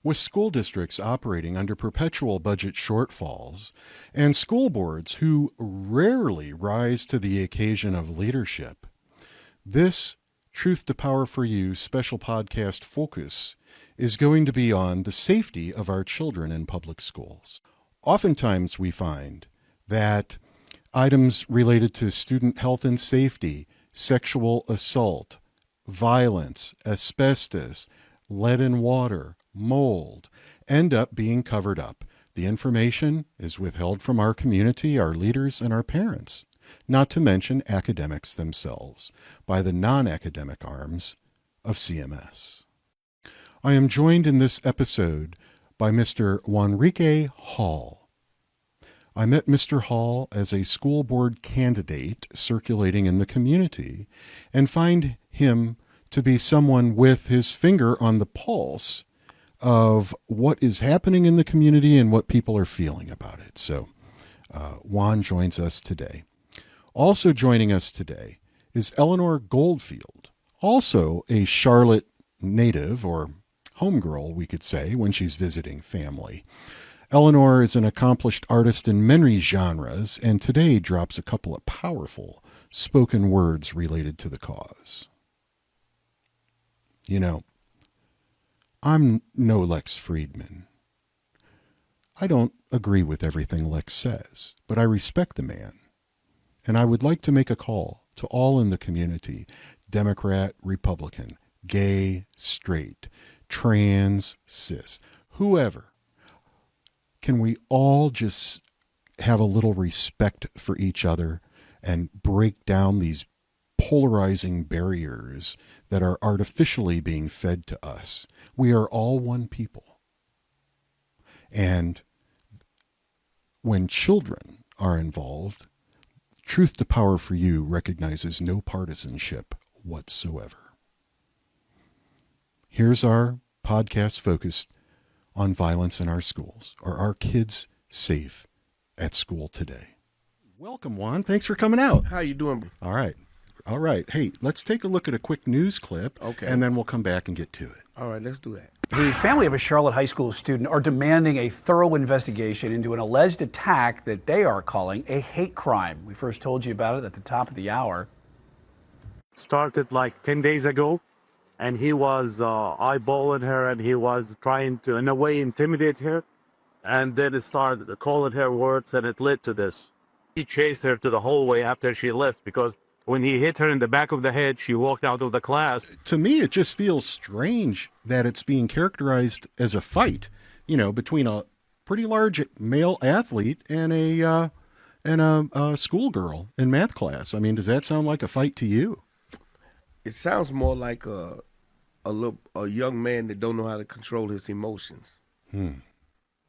With school districts operating under perpetual budget shortfalls and school boards who rarely rise to the occasion of leadership, this Truth to Power for You special podcast focus is going to be on the safety of our children in public schools. Oftentimes we find that items related to student health and safety, sexual assault, violence, asbestos, lead in water, mold, end up being covered up. The information is withheld from our community, our leaders, and our parents, not to mention academics themselves, by the non-academic arms of CMS. I am joined in this episode by Mr. Juanrique Hall. I met Mr. Hall as a school board candidate circulating in the community and find him to be someone with his finger on the pulse of what is happening in the community and what people are feeling about it. So Juan joins us today. Also joining us today is Eleanor Goldfield, also a Charlotte native, or homegirl, we could say, when she's visiting family. Eleanor is an accomplished artist in many genres, and today drops a couple of powerful spoken words related to the cause. You know, I'm no Lex Friedman. I don't agree with everything Lex says, but I respect the man. And I would like to make a call to all in the community, Democrat, Republican, gay, straight, trans, cis, whoever. Can we all just have a little respect for each other and break down these polarizing barriers that are artificially being fed to us? We are all one people. And when children are involved, Truth to Power for You recognizes no partisanship whatsoever. Here's our podcast focused on violence in our schools. Are our kids safe at school today? Welcome, Juan. Thanks for coming out. How you doing? All right. All right. Hey, let's take a look at a quick news clip, Okay. And then we'll come back and get to it. All right, let's do that. The family of a Charlotte High School student are demanding a thorough investigation into an alleged attack that they are calling a hate crime. We first told you about it at the top of the hour. Started like 10 days ago, and he was eyeballing her, and he was trying to, in a way, intimidate her. And then it started calling her words, and it led to this. He chased her to the hallway after she left, because when he hit her in the back of the head, she walked out of the class. To me, it just feels strange that it's being characterized as a fight, you know, between a pretty large male athlete and a schoolgirl in math class. I mean, does that sound like a fight to you? It sounds more like a young man that don't know how to control his emotions.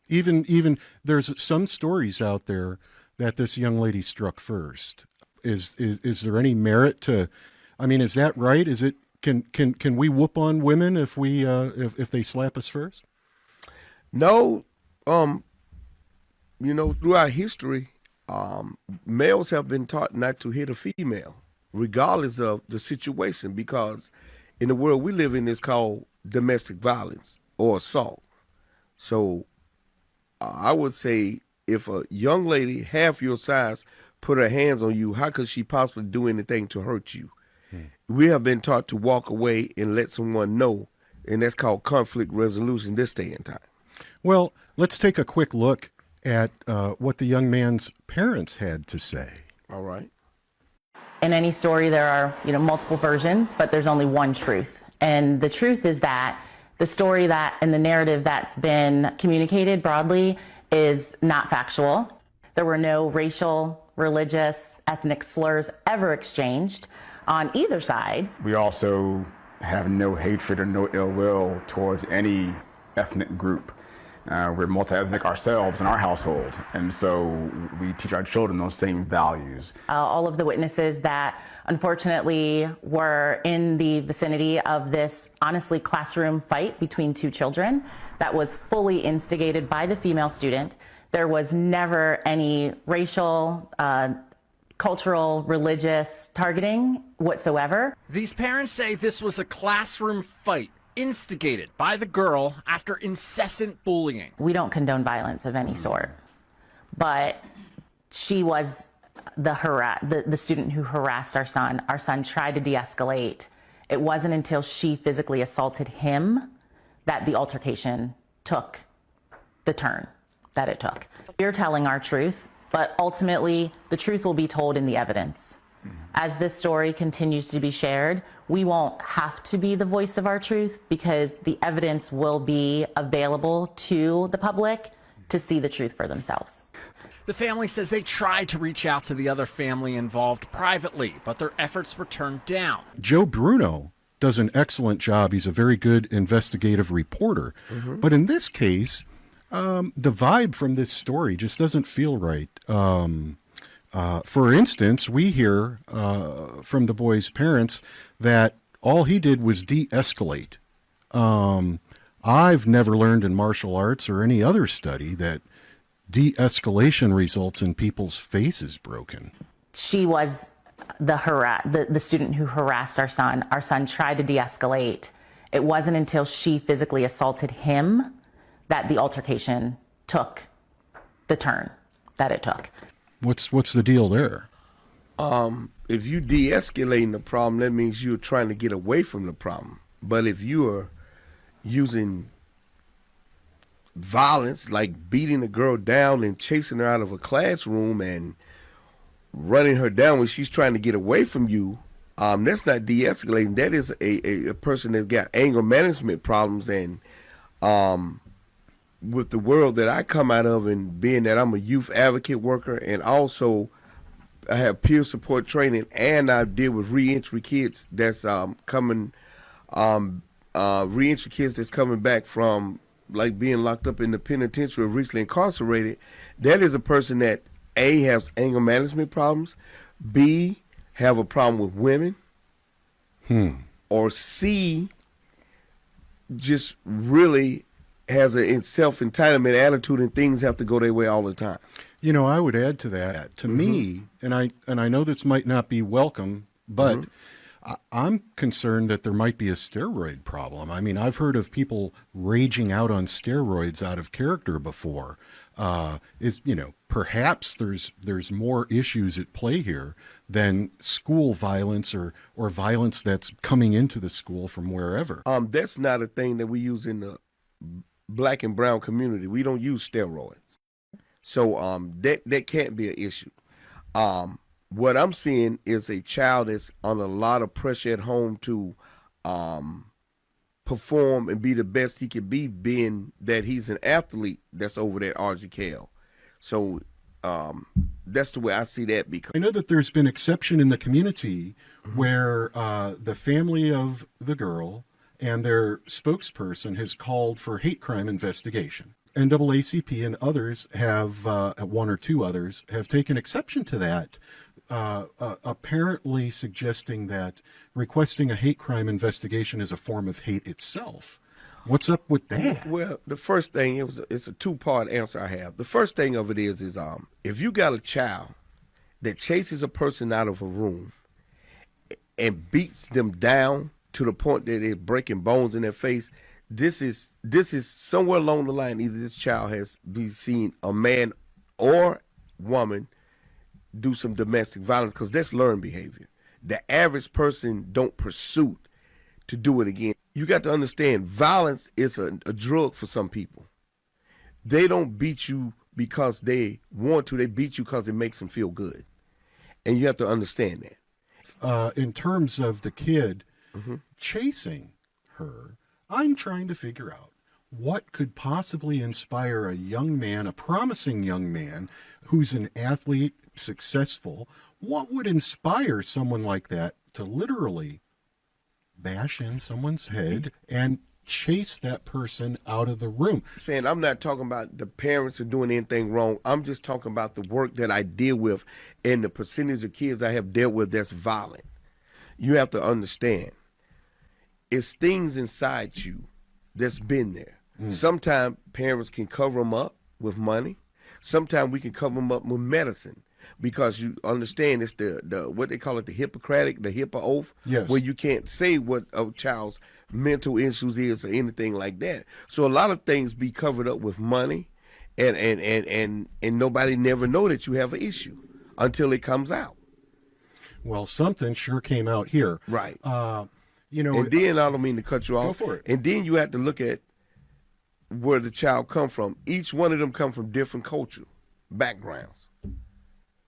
Even there's some stories out there that this young lady struck first. Is there any merit to? I mean, is that right? Is it can we whoop on women if we if they slap us first? No, throughout history, males have been taught not to hit a female, regardless of the situation, because in the world we live in, it's called domestic violence or assault. So I would say if a young lady half your size put her hands on you, how could she possibly do anything to hurt you? We have been taught to walk away and let someone know, and that's called conflict resolution this day and time. Well, let's take a quick look at what the young man's parents had to say. All right. In any story, there are, multiple versions, but there's only one truth. And the truth is that the story that and the narrative that's been communicated broadly is not factual. There were no racial, religious, ethnic slurs ever exchanged on either side. We also have no hatred or no ill will towards any ethnic group. We're multi-ethnic ourselves in our household, and so we teach our children those same values. All of the witnesses that unfortunately were in the vicinity of this, honestly, classroom fight between two children that was fully instigated by the female student. There was never any racial, cultural, religious targeting whatsoever. These parents say this was a classroom fight instigated by the girl after incessant bullying. We don't condone violence of any sort, but she was the student who harassed our son. Our son tried to de-escalate. It wasn't until she physically assaulted him that the altercation took the turn that it took. We're telling our truth, but ultimately the truth will be told in the evidence. As this story continues to be shared, we won't have to be the voice of our truth because the evidence will be available to the public to see the truth for themselves. The family says they tried to reach out to the other family involved privately, but their efforts were turned down. Joe Bruno does an excellent job. He's a very good investigative reporter. But in this case, the vibe from this story just doesn't feel right. For instance, we hear from the boy's parents that all he did was de-escalate. I've never learned in martial arts or any other study that de-escalation results in people's faces broken. She was the student who harassed our son. Our son tried to de-escalate. It wasn't until she physically assaulted him that the altercation took the turn that it took. What's the deal there? If you de-escalating the problem, that means you're trying to get away from the problem. But if you are using violence, like beating a girl down and chasing her out of a classroom and running her down when she's trying to get away from you, that's not de-escalating. That is a person that's got anger management problems. And with the world that I come out of, and being that I'm a youth advocate worker, and also I have peer support training, and I deal with reentry kids that's reentry kids that's coming back from like being locked up in the penitentiary or recently incarcerated. That is a person that A, has anger management problems, B, have a problem with women, or C, just really has a self-entitlement attitude and things have to go their way all the time. You know, I would add to that. To me, and I know this might not be welcome, but I'm concerned that there might be a steroid problem. I mean, I've heard of people raging out on steroids out of character before. Perhaps there's more issues at play here than school violence or violence that's coming into the school from wherever. That's not a thing that we use in the Black and brown community. We don't use steroids. So that can't be an issue. What I'm seeing is a child that's on a lot of pressure at home to perform and be the best he can be, being that he's an athlete that's over there at Ardrey Kell. So that's the way I see that. Because I know that there's been exception in the community where the family of the girl and their spokesperson has called for hate crime investigation. NAACP and others have, one or two others, have taken exception to that, apparently suggesting that requesting a hate crime investigation is a form of hate itself. What's up with that? Well, the first thing, it's a two-part answer I have. The first thing of it is if you got a child that chases a person out of a room and beats them down to the point that they're breaking bones in their face, this is somewhere along the line. Either this child has been seen a man or woman do some domestic violence, because that's learned behavior. The average person don't pursue to do it again. You got to understand, violence is a drug for some people. They don't beat you because they want to. They beat you because it makes them feel good. And you have to understand that. In terms of the kid chasing her, I'm trying to figure out what could possibly inspire a young man, a promising young man who's an athlete, successful. What would inspire someone like that to literally bash in someone's head and chase that person out of the room? Saying, I'm not talking about the parents are doing anything wrong. I'm just talking about the work that I deal with and the percentage of kids I have dealt with that's violent. You have to understand, it's things inside you that's been there. Sometimes parents can cover them up with money. Sometimes we can cover them up with medicine. because you understand it's the what they call it, the HIPAA oath, Yes. where you can't say what a child's mental issues is or anything like that. So a lot of things be covered up with money, and nobody never know that you have an issue until it comes out. Well, something sure came out here. Right. You know, And then I don't mean to cut you off. Go for it. And then you have to look at where the child come from. Each one of them come from different cultural backgrounds.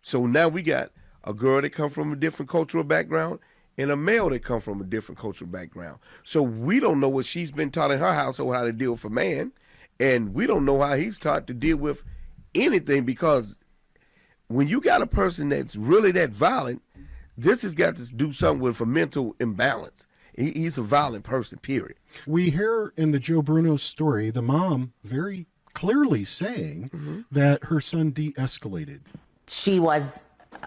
So now we got a girl that come from a different cultural background and a male that come from a different cultural background. So we don't know what she's been taught in her household how to deal with a man, and we don't know how he's taught to deal with anything, because when you got a person that's really that violent, this has got to do something with a mental imbalance. He's a violent person, period. we hear in the Joe Bruno story the mom very clearly saying that her son de-escalated. She was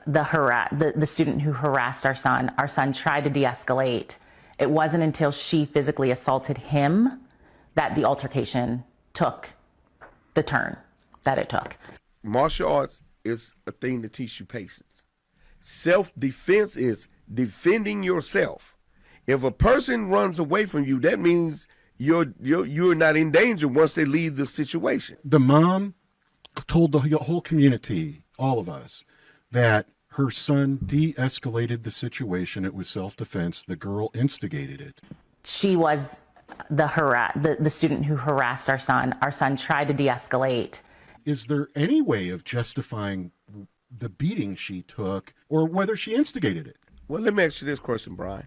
the student who harassed our son. Our son tried to de-escalate. It wasn't until she physically assaulted him that the altercation took the turn that it took. Martial arts is a thing to teach you patience. Self-defense is defending yourself. If a person runs away from you, that means you're not in danger once they leave the situation. The mom told the whole community, all of us, that her son de-escalated the situation. It was self-defense. The girl instigated it. She was the student who harassed our son. Our son tried to de-escalate. Is there any way of justifying the beating she took, or whether she instigated it? Well, let me ask you this question, Brian.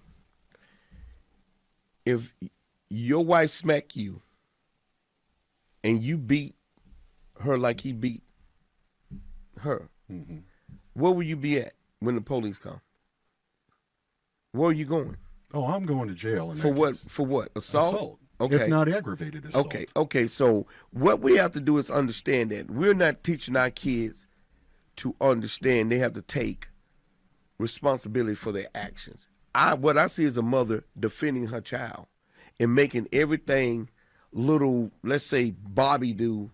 If your wife smacked you and you beat her like he beat her, where will you be at when the police come? Where are you going? Oh, I'm going to jail. For what? For what? Assault? Okay. If not aggravated assault. Okay. So what we have to do is understand that we're not teaching our kids to understand they have to take responsibility for their actions. What I see is a mother defending her child and making everything little, let's say, Bobby do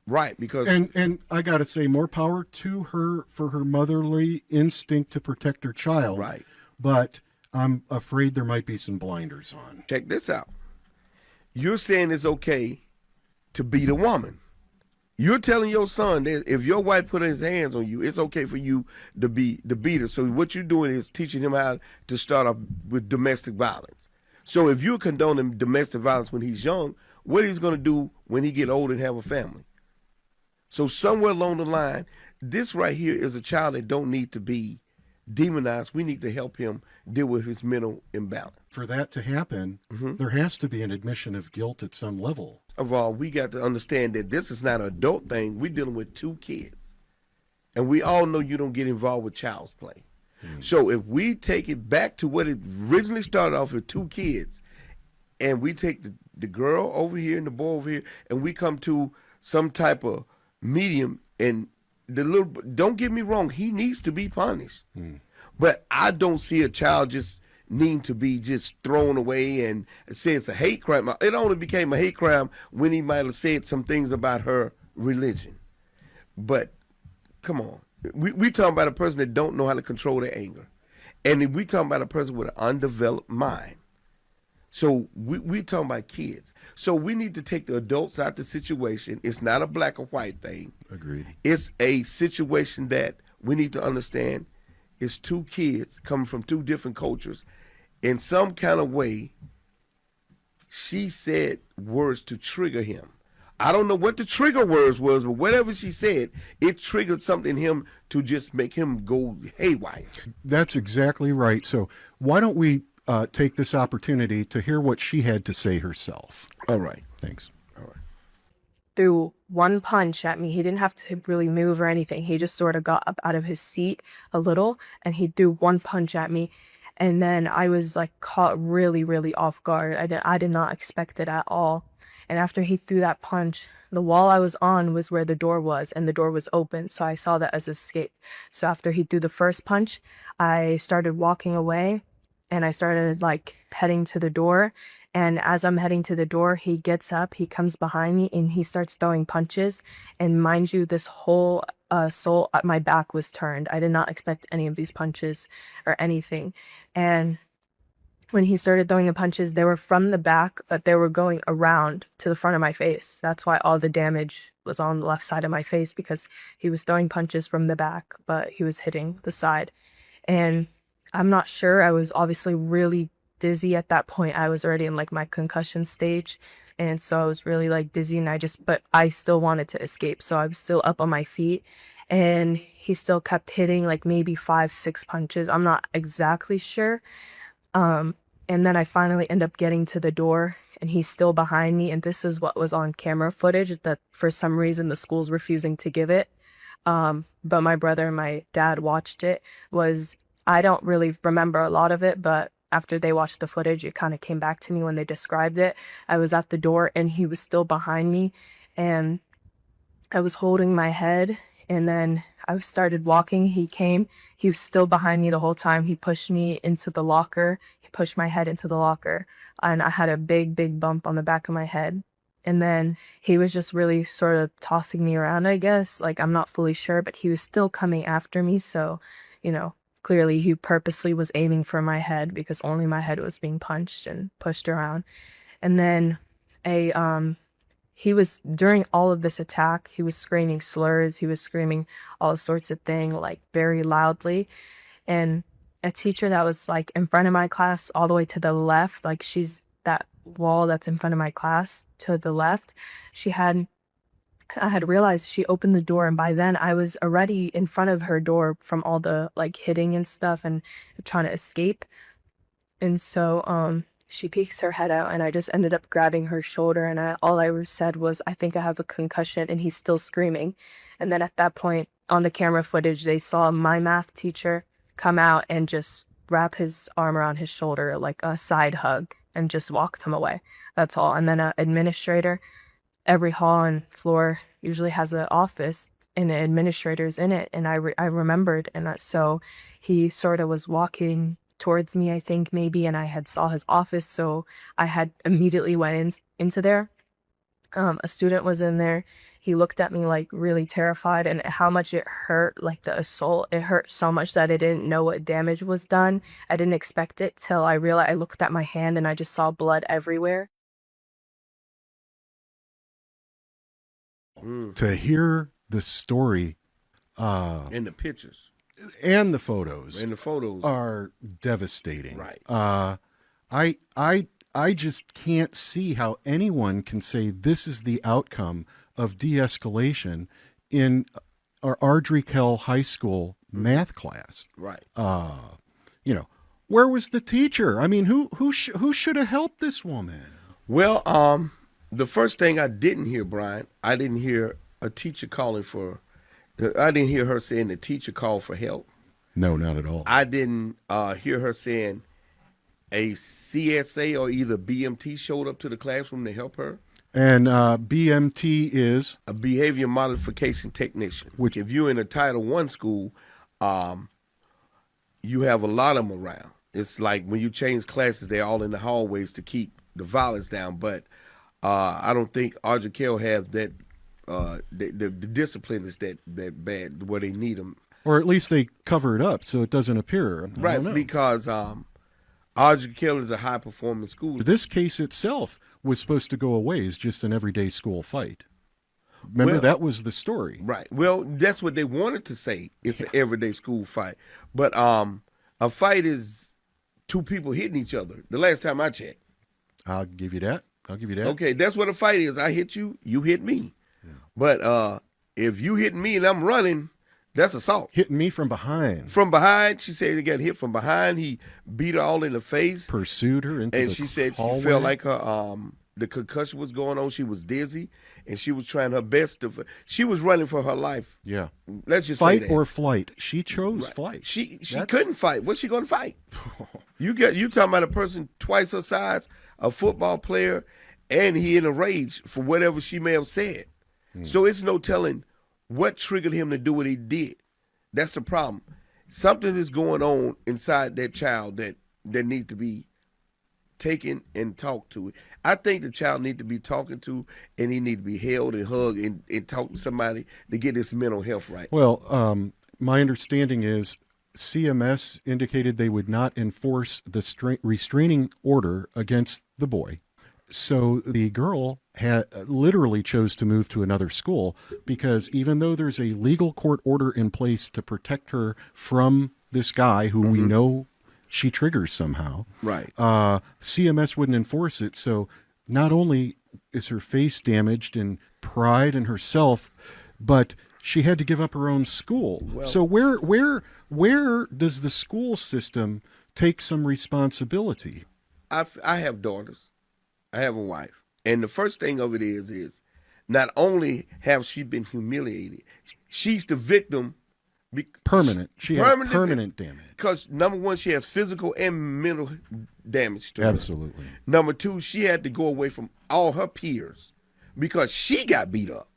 right, because And I got to say, more power to her for her motherly instinct to protect her child. Right. But I'm afraid there might be some blinders on. check this out. You're saying it's okay to beat a woman. You're telling your son that if your wife put his hands on you, it's okay for you to be the beater. So what you're doing is teaching him how to start off with domestic violence. So if you're condoning domestic violence when he's young, what he's going to do when he get older and have a family? So somewhere along the line, this right here is a child that don't need to be demonized. We need to help him deal with his mental imbalance. For that to happen, there has to be an admission of guilt at some level. Of all, we got to understand that this is not an adult thing. We're dealing with two kids. And we all know you don't get involved with child's play. So if we take it back to what it originally started off with, two kids, and we take the girl over here and the boy over here, and we come to some type of medium, and the little, don't get me wrong, he needs to be punished. But I don't see a child just needing to be just thrown away and say it's a hate crime. It only became a hate crime when he might have said some things about her religion. But come on, we talking about a person that don't know how to control their anger, and we talking about a person with an undeveloped mind. So we talking about kids. So we need to take the adults out the situation. It's not a black or white thing. Agreed. It's a situation that we need to understand. It's two kids coming from two different cultures. In some kind of way, she said words to trigger him. I don't know what the trigger words was, but whatever she said, it triggered something in him to just make him go haywire. That's exactly right. So why don't we take this opportunity to hear what she had to say herself? All right. Thanks. Threw one punch at me. He didn't have to really move or anything. He just sort of got up out of his seat a little and he threw one punch at me. And then I was like caught really, really off guard. I did not expect it at all. And after he threw that punch, the wall I was on was where the door was, and the door was open. So I saw that as escape. So after he threw the first punch, I started walking away and I started like heading to the door. And as I'm heading to the door, he gets up, he comes behind me and he starts throwing punches. And mind you, this whole soul, my back was turned. I did not expect any of these punches or anything. And when he started throwing the punches, they were from the back, but they were going around to the front of my face. That's why all the damage was on the left side of my face, because he was throwing punches from the back, but he was hitting the side. And I'm not sure. I was obviously really dizzy at that point. I was already in like my concussion stage. And so I was really like dizzy, and but I still wanted to escape. So I was still up on my feet, and he still kept hitting like maybe 5-6 punches. I'm not exactly sure. And then I finally end up getting to the door, and he's still behind me. And this is what was on camera footage that for some reason the school's refusing to give it. But my brother and my dad watched it. I don't really remember a lot of it, but after they watched the footage, it kind of came back to me when they described it. I was at the door, and he was still behind me, and I was holding my head, and then I started walking. He came. He was still behind me the whole time. He pushed me into the locker. He pushed my head into the locker, and I had a big, big bump on the back of my head. And then he was just really sort of tossing me around, I guess. Like, I'm not fully sure, but he was still coming after me. So, clearly he purposely was aiming for my head, because only my head was being punched and pushed around. And then he was, during all of this attack, he was screaming slurs. He was screaming all sorts of things, like very loudly. And a teacher that was like in front of my class, all the way to the left, like she's that wall that's in front of my class to the left, I had realized she opened the door, and by then I was already in front of her door from all the like hitting and stuff and trying to escape. And so she peeks her head out, and I just ended up grabbing her shoulder, and all I said was, "I think I have a concussion," and he's still screaming. And then at that point, on the camera footage, they saw my math teacher come out and just wrap his arm around his shoulder like a side hug and just walk him away. That's all. And then an administrator, every hall and floor usually has an office, and the administrator's in it. And I remembered, and so he sort of was walking towards me, I think maybe, and I had saw his office, so I had immediately went into there. A student was in there. He looked at me like really terrified, and how much it hurt, like the assault, it hurt so much that I didn't know what damage was done. I didn't expect it till I realized. I looked at my hand, and I just saw blood everywhere. To hear the story And the pictures. and the photos And the photos. are devastating. Right. I just can't see how anyone can say this is the outcome of de-escalation in our Ardrey Kell High School math class. Right. Where was the teacher? I mean, who should have helped this woman? Well, the first thing I didn't hear, Brian, I didn't hear a teacher I didn't hear her saying the teacher called for help. No, not at all. I didn't hear her saying a CSA or either BMT showed up to the classroom to help her. And BMT is? A behavior modification technician. Which, if you're in a Title I school, you have a lot of them around. It's like when you change classes, they're all in the hallways to keep the violence down. But I don't think Ardrey Kell has that. The discipline is that bad where they need them. Or at least they cover it up so it doesn't appear. Right, because Ardrey Kell is a high-performing school. This case itself was supposed to go away as just an everyday school fight. Remember, that was the story. Right. Well, that's what they wanted to say. It's an everyday school fight. But a fight is two people hitting each other, the last time I checked. I'll give you that. Okay, that's what a fight is. I hit you, you hit me. Yeah. But if you hit me and I'm running, that's assault. Hitting me from behind. From behind. She said he got hit from behind. He beat her all in the face. Pursued her into and the she said hallway. She felt like her the concussion was going on. She was dizzy, and she was trying her best to. She was running for her life. Yeah. Let's just fight say that. or flight. She chose flight. She couldn't fight. What's she going to fight? You talking about a person twice her size, a football player, and he in a rage for whatever she may have said. So it's no telling what triggered him to do what he did. That's the problem. Something is going on inside that child that needs to be taken and talked to. I think the child need to be talked to, and he need to be held and hugged and talk to somebody to get his mental health right. Well, my understanding is CMS indicated they would not enforce the restraining order against the boy. So the girl had literally chose to move to another school because even though there's a legal court order in place to protect her from this guy who we know she triggers somehow, Right. CMS wouldn't enforce it. So not only is her face damaged and pride in herself, but she had to give up her own school. So where does the school system take some responsibility? I have daughters. I have a wife. And the first thing of it is not only have she been humiliated, she's the victim. Permanent. She has permanent damage. Because number one, she has physical and mental damage to her. Absolutely. Number two, she had to go away from all her peers because she got beat up.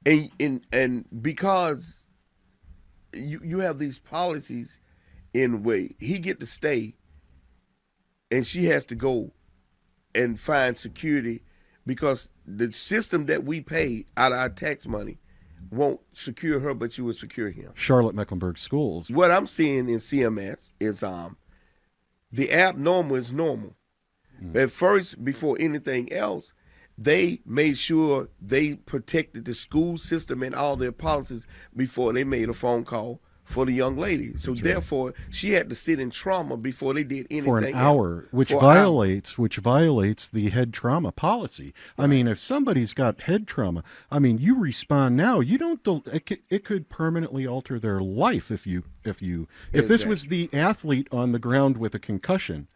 And because you have these policies in a way, he get to stay and she has to go and find security because the system that we pay out of our tax money won't secure her, but you will secure him. Charlotte-Mecklenburg Schools. What I'm seeing in CMS is the abnormal is normal. At first, before anything else, they made sure they protected the school system and all their policies before they made a phone call for the young lady. So therefore, she had to sit in trauma before they did anything for an hour, which violates the head trauma policy. Right. I mean, if somebody's got head trauma, I mean, you respond now. You don't. It could permanently alter their life if this was the athlete on the ground with a concussion.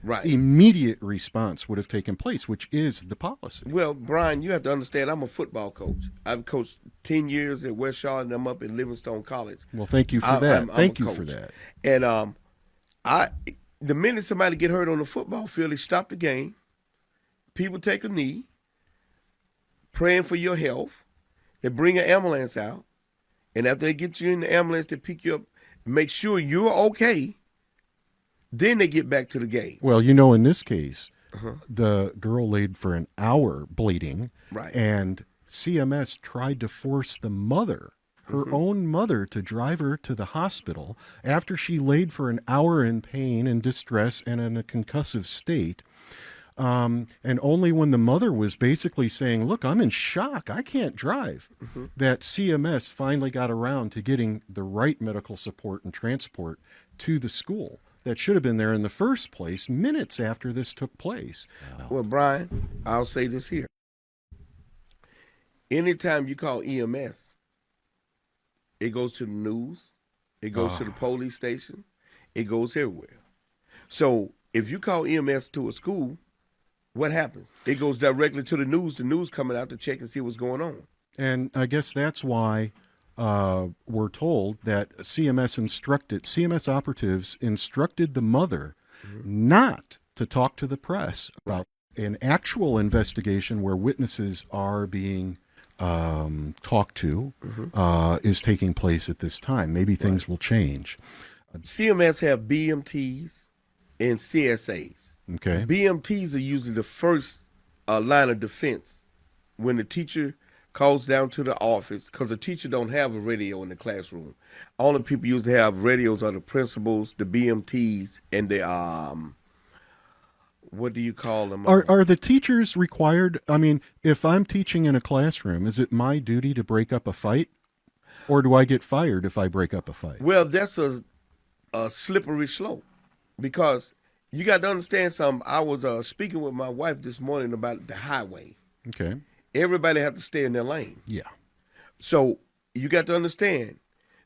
Right. Immediate response would have taken place, which is the policy. Well, Brian, you have to understand, I'm a football coach. I've coached 10 years at West Charlotte, and I'm up at Livingstone College. Well, thank you for that. Thank you for that. And the minute somebody get hurt on the football field, they stop the game. People take a knee, praying for your health. They bring an ambulance out. And after they get you in the ambulance, they pick you up, make sure you're okay. Then they get back to the game. Well, in this case, the girl laid for an hour bleeding, right? And CMS tried to force the mother, her own mother, to drive her to the hospital after she laid for an hour in pain and distress and in a concussive state. And only when the mother was basically saying, look, I'm in shock, I can't drive, that CMS finally got around to getting the right medical support and transport to the school that should have been there in the first place minutes after this took place. Well, Brian, I'll say this here. Anytime you call EMS, it goes to the news, it goes to the police station, it goes everywhere. So if you call EMS to a school, what happens? It goes directly to the news coming out to check and see what's going on. And I guess that's why we're told that CMS operatives instructed the mother not to talk to the press about an actual investigation where witnesses are being talked to is taking place at this time. Maybe things will change. CMS have BMTs and CSAs. Okay. BMTs are usually the first line of defense when the teacher calls down to the office, because the teacher don't have a radio in the classroom. All the people usually have radios are the principals, the BMTs, and the what do you call them? Are the teachers required? I mean, if I'm teaching in a classroom, is it my duty to break up a fight, or do I get fired if I break up a fight? Well, that's a slippery slope, because you got to understand something. I was speaking with my wife this morning about the highway. Okay. Everybody have to stay in their lane. Yeah. So you got to understand,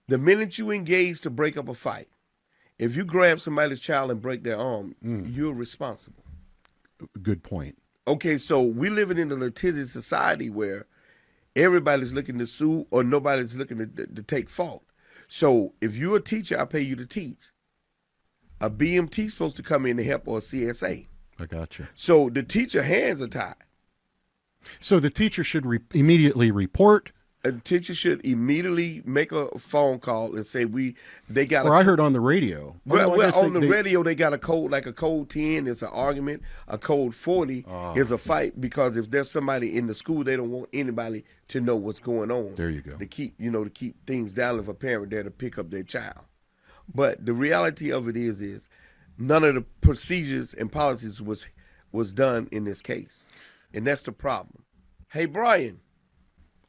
the minute you engage to break up a fight, if you grab somebody's child and break their arm, you're responsible. Good point. Okay, so we living in a litigious society where everybody's looking to sue or nobody's looking to take fault. So if you're a teacher, I pay you to teach. A BMT is supposed to come in to help, or a CSA. I got you. So the teacher hands are tied. So the teacher should immediately report A teacher should immediately make a phone call and say they got. Or I heard on the radio. Well, on the radio they got a code, like a code 10 is an argument, a code 40 is a fight, because if there's somebody in the school, they don't want anybody to know what's going on. There you go. To keep things down if a parent there to pick up their child. But the reality of it is none of the procedures and policies was done in this case, and that's the problem. Hey, Brian.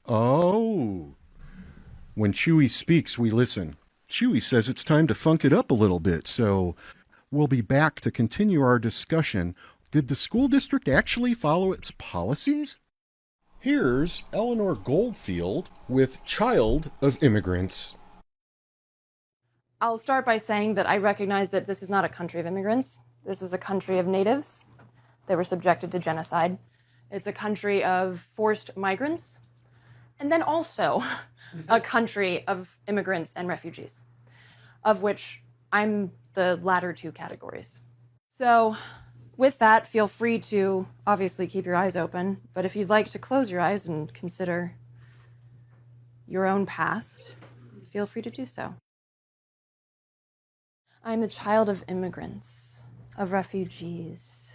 Oh, when Chewy speaks, we listen. Chewy says it's time to funk it up a little bit, so we'll be back to continue our discussion. Did the school district actually follow its policies? Here's Eleanor Goldfield with Child of Immigrants. I'll start by saying that I recognize that this is not a country of immigrants. This is a country of natives. They were subjected to genocide. It's a country of forced migrants. And then also a country of immigrants and refugees, of which I'm the latter two categories. So with that, feel free to obviously keep your eyes open, but if you'd like to close your eyes and consider your own past, feel free to do so. I'm the child of immigrants, of refugees.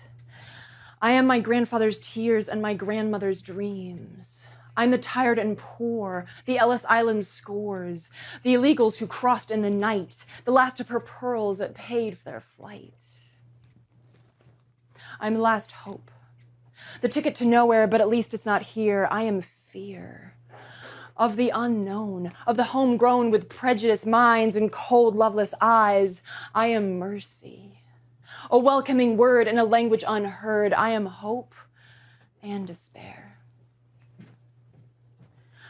I am my grandfather's tears and my grandmother's dreams. I'm the tired and poor, the Ellis Island scores, the illegals who crossed in the night, the last of her pearls that paid for their flight. I'm the last hope, the ticket to nowhere, but at least it's not here. I am fear of the unknown, of the homegrown with prejudiced minds and cold, loveless eyes. I am mercy, a welcoming word in a language unheard. I am hope and despair.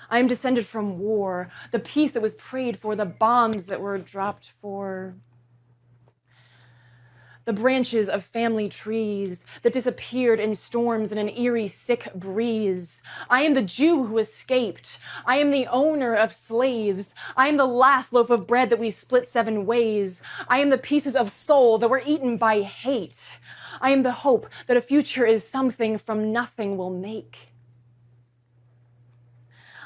I am descended from war, the peace that was prayed for, the bombs that were dropped for, the branches of family trees that disappeared in storms and an eerie, sick breeze. I am the Jew who escaped. I am the owner of slaves. I am the last loaf of bread that we split 7 ways. I am the pieces of soul that were eaten by hate. I am the hope that a future is something from nothing will make.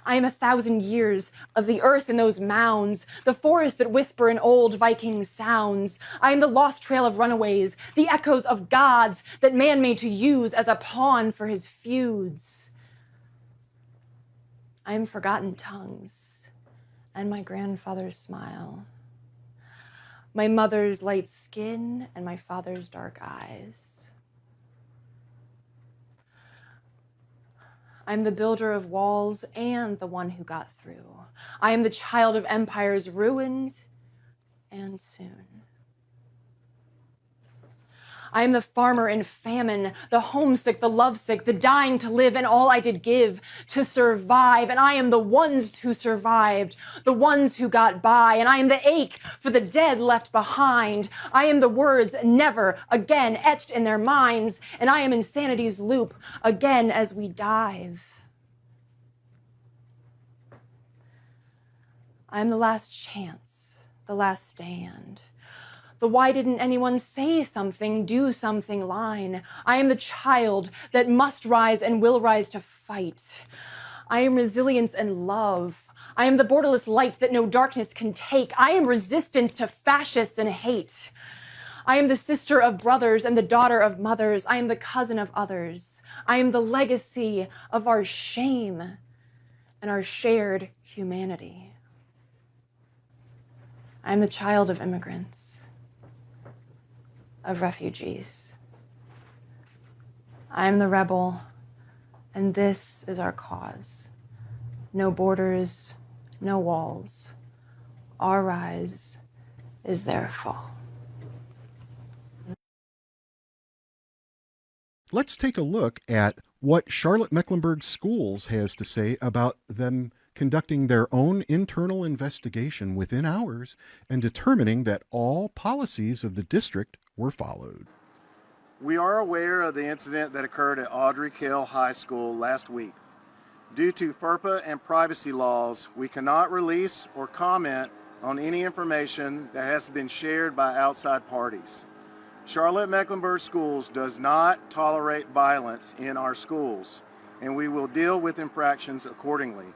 I am 1,000 years of the earth in those mounds, the forests that whisper in old Viking sounds. I am the lost trail of runaways, the echoes of gods that man made to use as a pawn for his feuds. I am forgotten tongues and my grandfather's smile, my mother's light skin and my father's dark eyes. I'm the builder of walls and the one who got through. I am the child of empires ruined and soon. I am the farmer in famine, the homesick, the lovesick, the dying to live, and all I did give to survive. And I am the ones who survived, the ones who got by. And I am the ache for the dead left behind. I am the words never again etched in their minds. And I am insanity's loop again as we dive. I am the last chance, the last stand. The why didn't anyone say something, do something line. I am the child that must rise and will rise to fight. I am resilience and love. I am the borderless light that no darkness can take. I am resistance to fascists and hate. I am the sister of brothers and the daughter of mothers. I am the cousin of others. I am the legacy of our shame and our shared humanity. I am the child of immigrants, of refugees. I am the rebel, and this is our cause. No borders, no walls. Our rise is their fall. Let's take a look at what Charlotte-Mecklenburg Schools has to say about them conducting their own internal investigation within hours and determining that all policies of the district were followed. We are aware of the incident that occurred at Ardrey Kell High School last week. Due to FERPA and privacy laws, we cannot release or comment on any information that has been shared by outside parties. Charlotte-Mecklenburg Schools does not tolerate violence in our schools, and we will deal with infractions accordingly.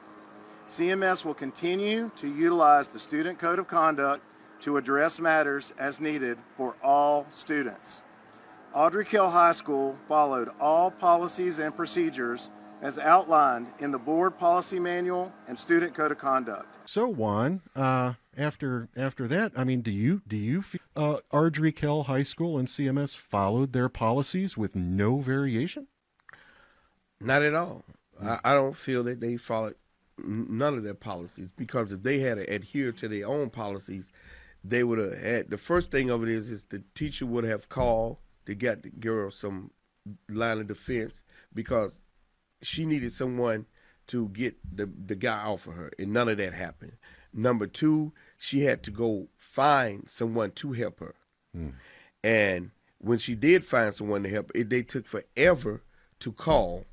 CMS will continue to utilize the Student Code of Conduct to address matters as needed for all students. Ardrey Kell High School followed all policies and procedures as outlined in the Board Policy Manual and Student Code of Conduct. So Juan, after that, I mean, do you feel Ardrey Kell High School and CMS followed their policies with no variation? Not at all. I don't feel that they followed none of their policies, because if they had adhered to their own policies, they would have had, the first thing of it is the teacher would have called to get the girl some line of defense, because she needed someone to get the guy off of her, and none of that happened. Number two, she had to go find someone to help her. And when she did find someone to help, they took forever to call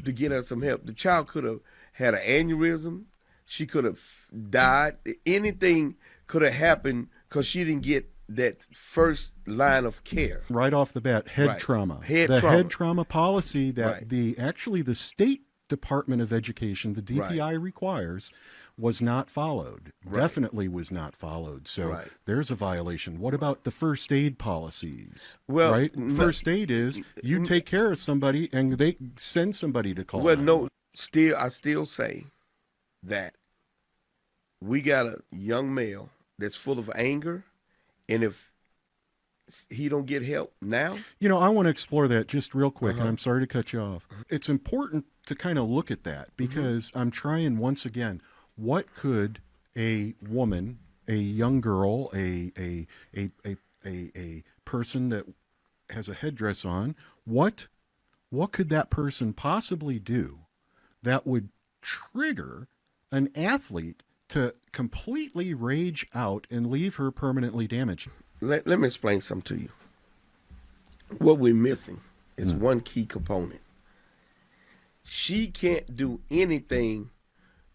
to get her some help. The child could have had an aneurysm. She could have died. Anything could have happened because she didn't get that first line of care. Right off the bat, head Right. trauma. Head the trauma. head trauma policy that Right. the State Department of Education, the DPI, requires was not followed. Right. Definitely was not followed. So Right. there's a violation. What about the first aid policies? Well, right? no- First aid is you take care of somebody and they send somebody to call. Well, 911. no, I still say that we got a young male that's full of anger, and if he don't get help now, You know, I want to explore that just real quick, and Uh-huh. I'm sorry to cut you off. It's important to kind of look at that because I'm trying once again, what could a woman, a young girl, a person that has a headdress on, what could that person possibly do that would trigger an athlete to completely rage out and leave her permanently damaged? let me explain something to you. What we're missing is one key component. She can't do anything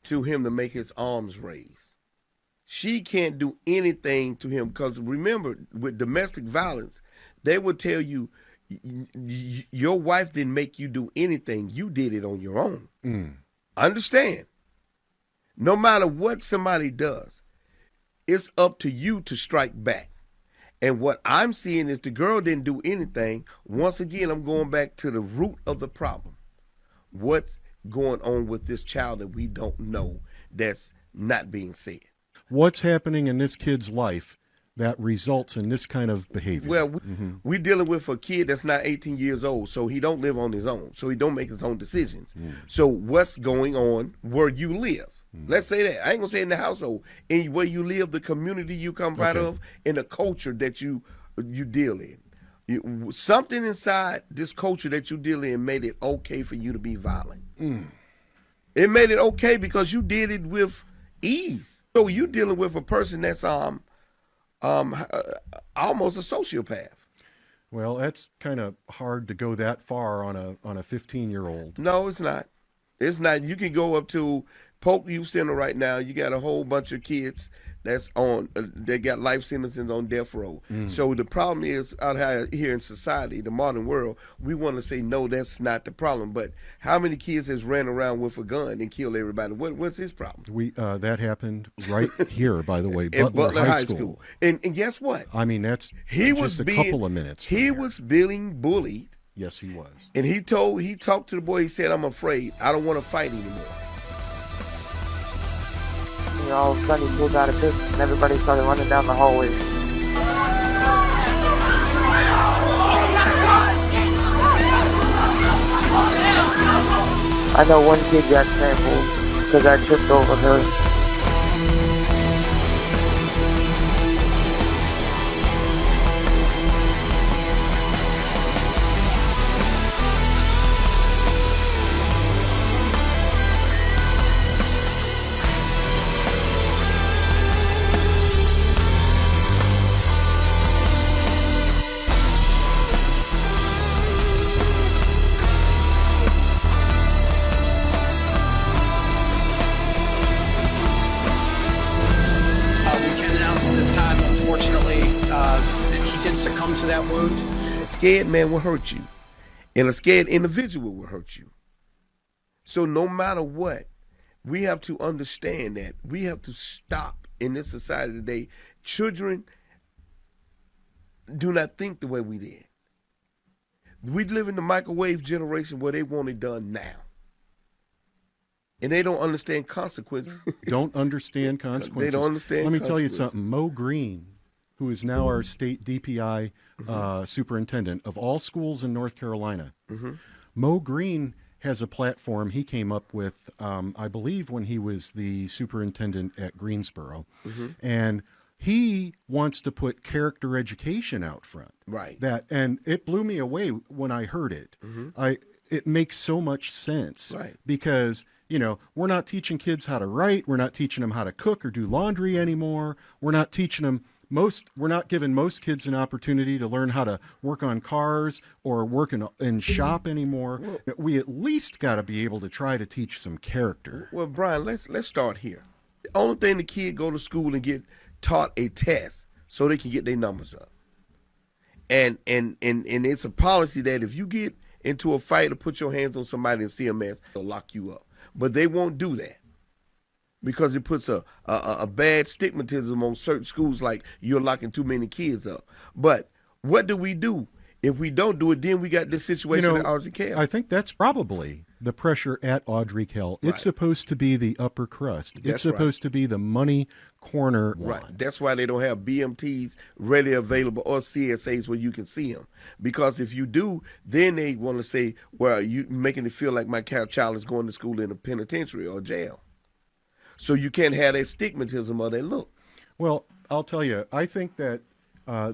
to him to make his arms raise. She can't do anything to him because remember, with domestic violence, they would tell you, your wife didn't make you do anything. You did it on your own. Understand? No matter what somebody does, it's up to you to strike back. And what I'm seeing is the girl didn't do anything. Once again, I'm going back to the root of the problem. What's going on with this child that we don't know that's not being said? What's happening in this kid's life that results in this kind of behavior? Well, we're dealing with a kid that's not 18 years old, so he don't live on his own, so he don't make his own decisions. So what's going on where you live? Let's say that. I ain't gonna say in the household, in where you live, the community you come out of, and the culture that you deal in. Something inside this culture that you deal in made it okay for you to be violent. It made it okay because you did it with ease. So you dealing with a person that's almost a sociopath. Well, that's kind of hard to go that far on a 15-year-old. No, it's not. It's not. You can go up to Polk Youth Center right now. You got a whole bunch of kids that's on. They got life sentences on death row. So the problem is out here in society, the modern world, we want to say no, that's not the problem. But how many kids has ran around with a gun and killed everybody? What's his problem? That happened right here, by the way, In Butler High School. And guess what? I mean, that's He just was a being, couple of minutes. from He here. was being bullied. Yes, he was. And he talked to the boy. He said, "I'm afraid. I don't want to fight anymore." And all of a sudden he pulled out a pistol and everybody started running down the hallway. I know one kid got trampled because I tripped over her. We can announce at this time, unfortunately, that he did succumb to that wound. A scared man will hurt you, and a scared individual will hurt you. So no matter what, We have to understand that. We have to stop in this society today. Children do not think the way we did. We live in the microwave generation where they want it done now. And they don't understand consequences. Don't understand consequences. They don't understand Let me tell you consequences. something. Mo Green, who is now our state DPI superintendent of all schools in North Carolina, Mo Green has a platform he came up with, I believe, when he was the superintendent at Greensboro. And he wants to put character education out front. Right. And it blew me away when I heard it. It makes so much sense. Right. Because, you know, we're not teaching kids how to write. We're not teaching them how to cook or do laundry anymore. We're not teaching them we're not giving most kids an opportunity to learn how to work on cars or work in shop anymore. We at least got to be able to try to teach some character. Well, Brian, let's start here. The only thing the kid go to school and get taught a test so they can get their numbers up. And it's a policy that if you get into a fight or put your hands on somebody in CMS, they'll lock you up. But they won't do that because it puts a bad stigmatism on certain schools, like you're locking too many kids up. But what do? If we don't do it, then we got this situation at Ardrey Kell. I think that's probably the pressure at Ardrey Kell. It's supposed to be the upper crust. It's supposed to be the money corner one. Right. That's why they don't have BMTs readily available or CSAs where you can see them. Because if you do, then they want to say, well, you making it feel like my child is going to school in a penitentiary or jail. So you can't have that stigmatism or that look. Well, I'll tell you, I think that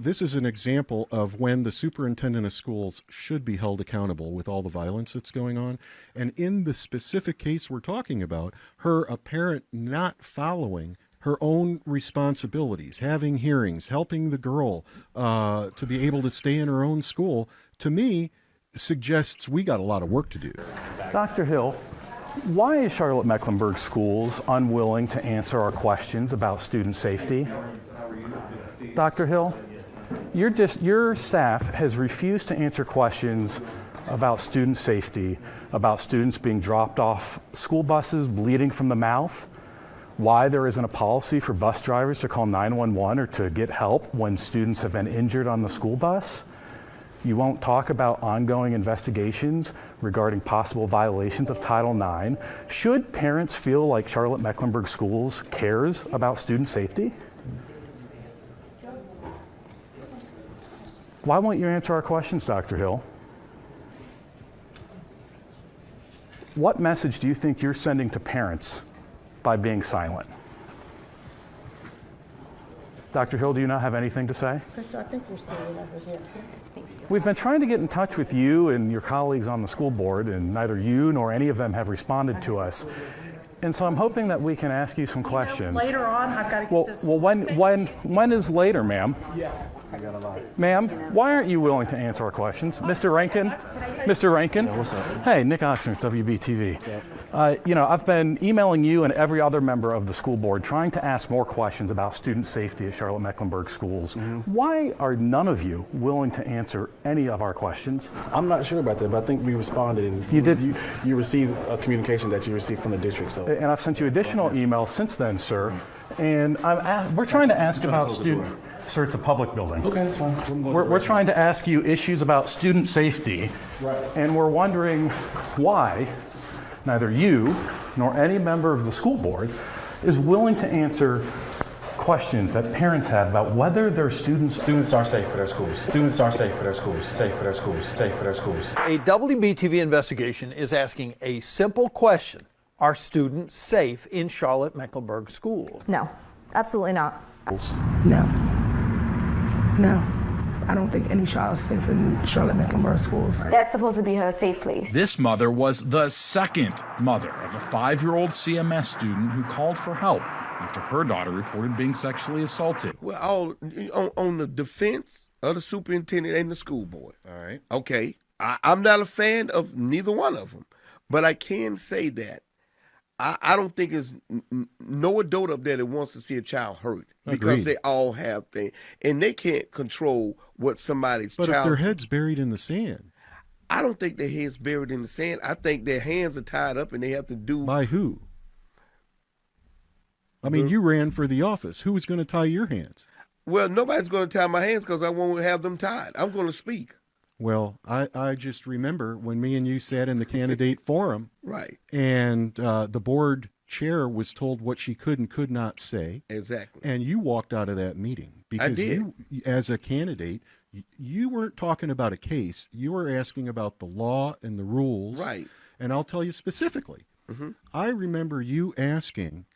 this is an example of when the superintendent of schools should be held accountable with all the violence that's going on. And in the specific case we're talking about, her apparent not following her own responsibilities, having hearings, helping the girl to be able to stay in her own school, to me, suggests we got a lot of work to do. Dr. Hill, why is Charlotte-Mecklenburg Schools unwilling to answer our questions about student safety? Dr. Hill, your staff has refused to answer questions about student safety, about students being dropped off school buses, bleeding from the mouth, why there isn't a policy for bus drivers to call 911 or to get help when students have been injured on the school bus. You won't talk about ongoing investigations regarding possible violations of Title IX. Should parents feel like Charlotte-Mecklenburg Schools cares about student safety? Why won't you answer our questions, Dr. Hill? What message do you think you're sending to parents by being silent? Dr. Hill, do you not have anything to say? Chris, I think you're saying over here. We've been trying to get in touch with you and your colleagues on the school board, and neither you nor any of them have responded to us. And so I'm hoping that we can ask you some questions. Later on, I've got to get this. Well, when is later, ma'am? Yes. Ma'am, why aren't you willing to answer our questions? Mr. Rankin? Mr. Rankin? Yeah, what's up? Hey, Nick Oxner, WBTV. I've been emailing you and every other member of the school board trying to ask more questions about student safety at Charlotte-Mecklenburg Schools. Why are none of you willing to answer any of our questions? I'm not sure about that, but I think we responded. And you did. You received a communication that you received from the district. So. And I've sent you additional emails since then, sir. And we're trying to ask about student. Sir, it's a public building. Okay, that's fine. We're trying to ask you issues about student safety, and we're wondering why neither you nor any member of the school board is willing to answer questions that parents have about whether their students are safe for their schools. Students are safe for their schools. Safe for their schools. Safe for their schools. A WBTV investigation is asking a simple question. Are students safe in Charlotte-Mecklenburg Schools? No, absolutely not. No, I don't think any child is safe in Charlotte-Mecklenburg Schools. That's supposed to be her safe place. This mother was the second mother of a 5-year-old CMS student who called for help after her daughter reported being sexually assaulted. Well, on the defense of the superintendent and the school board. All right. Okay, I'm not a fan of neither one of them, but I can say that I don't think there's no adult up there that wants to see a child hurt. Because Agreed. they all have things, and they can't control what somebody's But child. if their head's buried in the sand. I don't think their head's buried in the sand. I think their hands are tied up, and they have to do. By who? I mean, you ran for the office. Who was going to tie your hands? Well, nobody's going to tie my hands because I won't have them tied. I'm going to speak. Well, I just remember when me and you sat in the candidate forum. Right. And the board chair was told what she could and could not say. Exactly. And you walked out of that meeting. Because I did. You, as a candidate, you weren't talking about a case. You were asking about the law and the rules. Right. And I'll tell you specifically. Mm-hmm. I remember you asking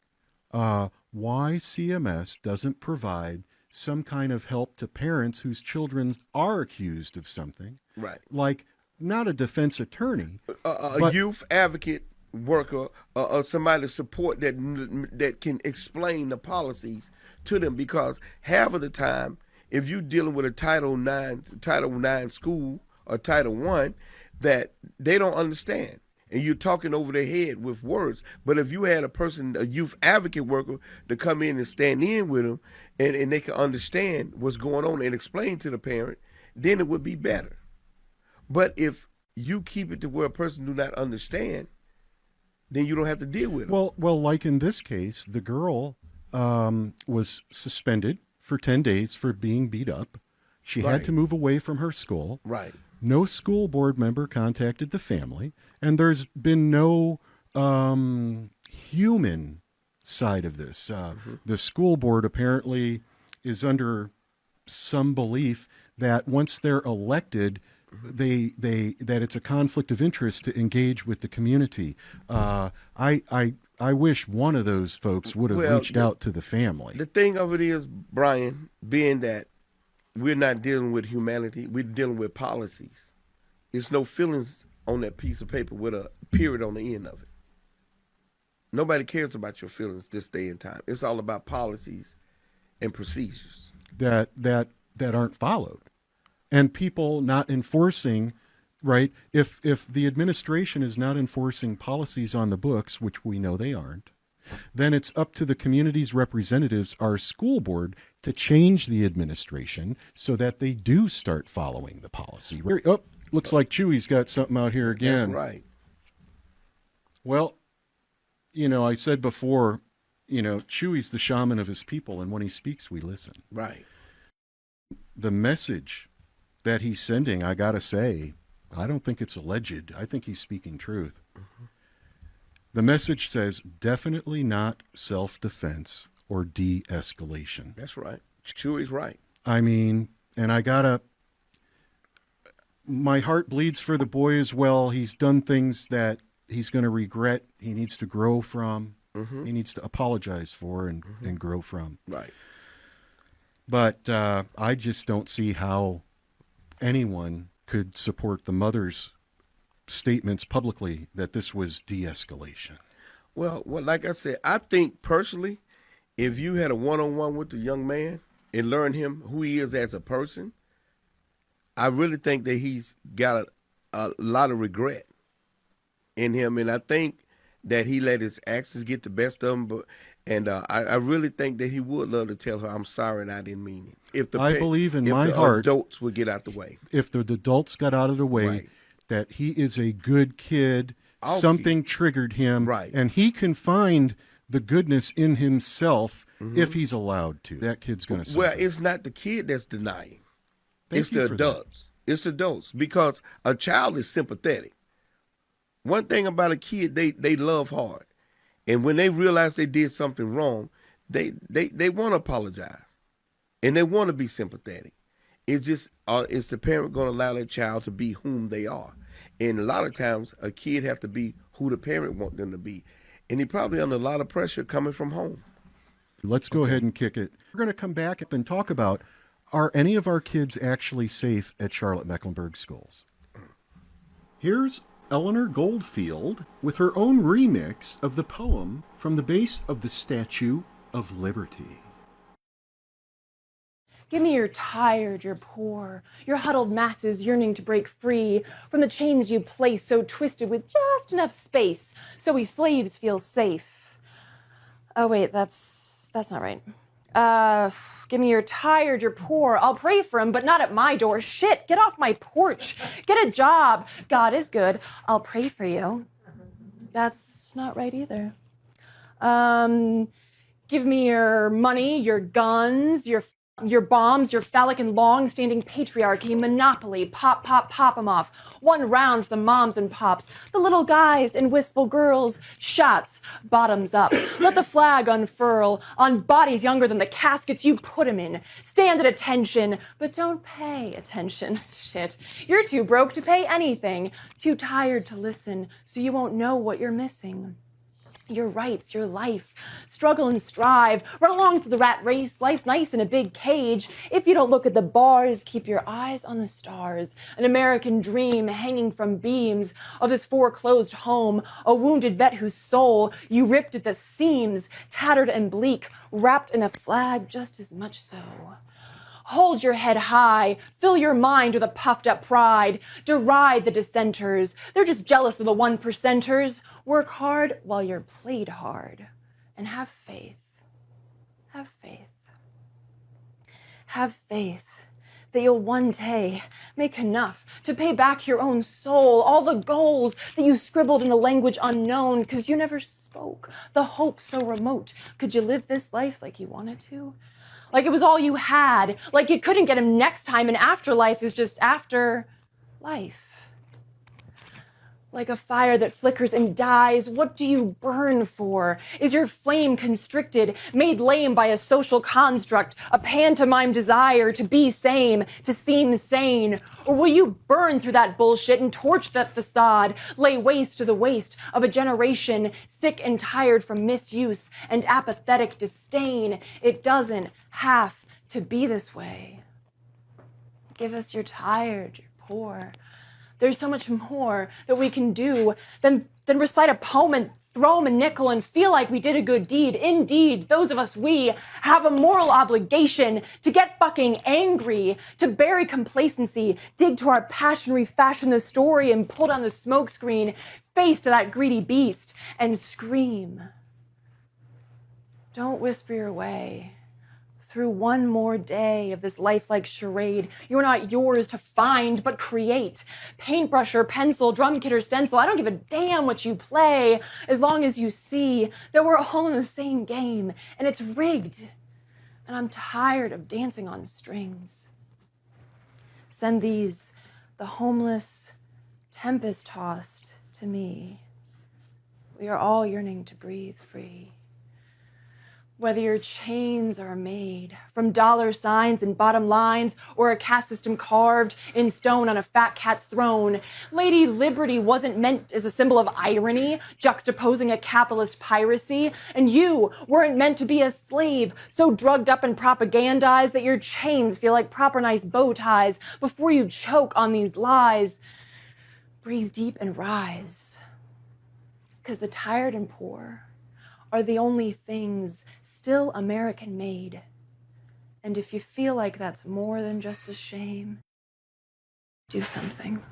why CMS doesn't provide some kind of help to parents whose children are accused of something. Right. Like, not a defense attorney. A youth advocate worker or somebody to support that can explain the policies to them, because half of the time, if you're dealing with a Title IX school or Title I, that they don't understand. And you're talking over their head with words. But if you had a youth advocate worker, to come in and stand in with them and they can understand what's going on and explain to the parent, then it would be better. But if you keep it to where a person do not understand, then you don't have to deal with them. Well, like in this case, the girl was suspended for 10 days for being beat up. She had to move away from her school. Right. No school board member contacted the family, and there's been no human side of this. The school board apparently is under some belief that once they're elected, that it's a conflict of interest to engage with the community. I wish one of those folks would have reached out to the family. The thing of it is, Brian, being that we're not dealing with humanity, we're dealing with policies. There's no feelings on that piece of paper with a period on the end of it. Nobody cares about your feelings this day and time. It's all about policies and procedures that aren't followed, and people not enforcing. Right? If the administration is not enforcing policies on the books, which we know they aren't, then it's up to the community's representatives, our school board, to change the administration so that they do start following the policy. Oh, looks like Chewy's got something out here again. That's right. Well, I said before, Chewy's the shaman of his people, and when he speaks, we listen. Right. The message that he's sending, I gotta say, I don't think it's alleged. I think he's speaking truth. Mm-hmm. The message says definitely not self-defense or de-escalation. That's right. Chewy's right. I mean, and my heart bleeds for the boy as well. He's done things that he's going to regret. He needs to grow from. Mm-hmm. He needs to apologize for and grow from. Right. But I just don't see how anyone could support the mother's statements publicly that this was de-escalation. Well, like I said, I think personally, if you had a one-on-one with the young man and learn him who he is as a person, I really think that he's got a lot of regret in him, and I think that he let his actions get the best of him. I really think that he would love to tell her, "I'm sorry and I didn't mean it." I believe in my heart, adults would get out the way. If the adults got out of the way, right, that he is a good kid, something triggered him, right, and he can find the goodness in himself if he's allowed to. That kid's going to suffer. Well, it's not the kid that's denying. It's the adults. It's the adults, because a child is sympathetic. One thing about a kid, they love hard. And when they realize they did something wrong, they want to apologize, and they want to be sympathetic. It's just, is the parent going to allow their child to be whom they are? And a lot of times, a kid have to be who the parent want them to be, and he probably under a lot of pressure coming from home. Let's go ahead and kick it. We're going to come back and talk about, are any of our kids actually safe at Charlotte-Mecklenburg Schools? Here's Eleanor Goldfield with her own remix of the poem from the base of the Statue of Liberty. Give me your tired, your poor, your huddled masses yearning to break free from the chains you place so twisted with just enough space so we slaves feel safe. Oh wait, that's not right. Give me your tired, your poor. I'll pray for him, but not at my door. Shit, get off my porch. Get a job. God is good. I'll pray for you. That's not right either. Give me your money, your guns, your bombs, your phallic and long-standing patriarchy, monopoly, pop, pop, pop 'em off. One round for the moms and pops, the little guys and wistful girls. Shots, bottoms up. Let the flag unfurl on bodies younger than the caskets you put 'em in. Stand at attention, but don't pay attention. Shit, you're too broke to pay anything. Too tired to listen, so you won't know what you're missing. Your rights, your life. Struggle and strive. Run along through the rat race. Life's nice in a big cage. If you don't look at the bars, keep your eyes on the stars. An American dream hanging from beams of this foreclosed home. A wounded vet whose soul you ripped at the seams. Tattered and bleak, wrapped in a flag just as much so. Hold your head high, fill your mind with a puffed up pride. Deride the dissenters, they're just jealous of the 1%ers. Work hard while you're played hard. And have faith. Have faith. Have faith that you'll one day make enough to pay back your own soul, all the goals that you scribbled in a language unknown because you never spoke, the hope so remote. Could you live this life like you wanted to? Like it was all you had, like you couldn't get him next time and afterlife is just after life. Like a fire that flickers and dies, what do you burn for? Is your flame constricted, made lame by a social construct, a pantomime desire to be sane, to seem sane? Or will you burn through that bullshit and torch that facade, lay waste to the waste of a generation sick and tired from misuse and apathetic disdain? It doesn't have to be this way. Give us you're tired, you're poor. There's so much more that we can do than recite a poem and throw 'em a nickel and feel like we did a good deed. Indeed, those of us, we have a moral obligation to get fucking angry, to bury complacency, dig to our passion, refashion the story and pull down the smoke screen, face to that greedy beast and scream. Don't whisper your way through one more day of this lifelike charade. You're not yours to find, but create. Paintbrush or pencil, drum kit or stencil, I don't give a damn what you play, as long as you see that we're all in the same game, and it's rigged. And I'm tired of dancing on strings. Send these, the homeless, tempest-tossed, to me. We are all yearning to breathe free. Whether your chains are made from dollar signs and bottom lines or a caste system carved in stone on a fat cat's throne, Lady Liberty wasn't meant as a symbol of irony, juxtaposing a capitalist piracy, and you weren't meant to be a slave, so drugged up and propagandized that your chains feel like proper nice bow ties before you choke on these lies. Breathe deep and rise, because the tired and poor are the only things still American made. And if you feel like that's more than just a shame, do something.